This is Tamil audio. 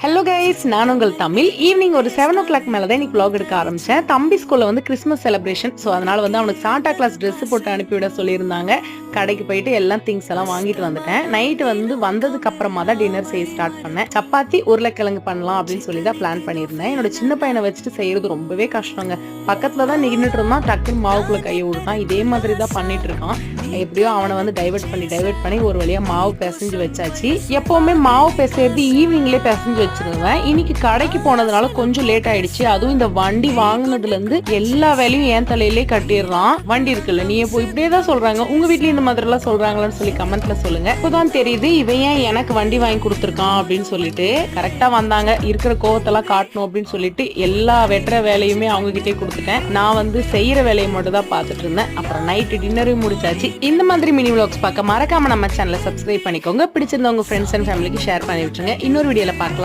ஹலோ கைஸ், நான் உங்கள் தமிழ். ஈவினிங் ஒரு 7 o'clock மேலே தான் இன்னைக்கு vlog எடுக்க ஆரம்பித்தேன். தம்பி ஸ்கூலில் வந்து கிறிஸ்மஸ் செலிப்ரேஷன். ஸோ அதனால் வந்து அவனுக்கு சாண்டா கிளாஸ் ட்ரெஸ் போட்டு அனுப்பிவிட சொல்லியிருந்தாங்க. கடைக்கு போயிட்டு எல்லாம் திங்ஸ் எல்லாம் வாங்கிட்டு வந்துட்டேன். நைட்டு வந்ததுக்கு அப்புறமா தான் டின்னர் செய்ய ஸ்டார்ட் பண்ணேன். சப்பாத்தி உருளைக்கிழங்கு பண்ணலாம் அப்படின்னு சொல்லி தான் பிளான் பண்ணியிருந்தேன். என்னோட சின்ன பையனை வச்சுட்டு செய்யறது ரொம்பவே கஷ்டங்க. பக்கத்தில் தான் நின்றுட்டு இருந்தான், டக்குன்னு மாவுக்குள்ளே கையை விடுறான். இதே மாதிரி தான் பண்ணிட்டு இருக்கான். எப்படியோ அவனை வந்து டைவர்ட் பண்ணி ஒரு வழியா மாவு பிசைஞ்சு வச்சாச்சு. எப்பவுமே மாவு பிசைறது ஈவினிங்லேயே பிசைஞ்சு வச்சிருவேன். இன்னைக்கு கடைக்கு போனதுனால கொஞ்சம் லேட் ஆயிடுச்சு. அதுவும் இந்த வண்டி வாங்கினதுல இருந்து எல்லா வேலையும் என் தலையிலே கட்டிடுறான். வண்டி இருக்குல்ல, நீ இப்போ இப்படியே தான் சொல்றாங்க, உங்க வீட்லயும் இந்த மாதிரி எல்லாம் சொல்றாங்களான்னு சொல்லி கமெண்ட்ல சொல்லுங்க. இப்போதான் தெரியுது இவன் ஏன் எனக்கு வண்டி வாங்கி கொடுத்துருக்கான் அப்படின்னு சொல்லிட்டு. கரெக்டா வந்தாங்க, இருக்கிற கோவத்தெல்லாம் காட்டணும் அப்படின்னு சொல்லிட்டு எல்லா வெட்டுற வேலையுமே அவங்க கிட்டே கொடுத்துட்டேன். நான் வந்து செய்யற வேலையை மட்டும் தான் பார்த்துட்டு இருந்தேன். அப்புறம் நைட்டு டின்னரும் முடிச்சாச்சு. இந்த மாதிரி மினி vlogs பார்க்க மறக்காம நம்ம சேனலை சப்ஸ்கிரைப் பண்ணிக்கோங்க. பிடிச்சிருந்தவங்க ஃப்ரெண்ட்ஸ் அண்ட் ஃபேமிலிக்கு ஷேர் பண்ணி விட்டுருங்க. இன்னொரு வீடியோல பார்க்கலாம்.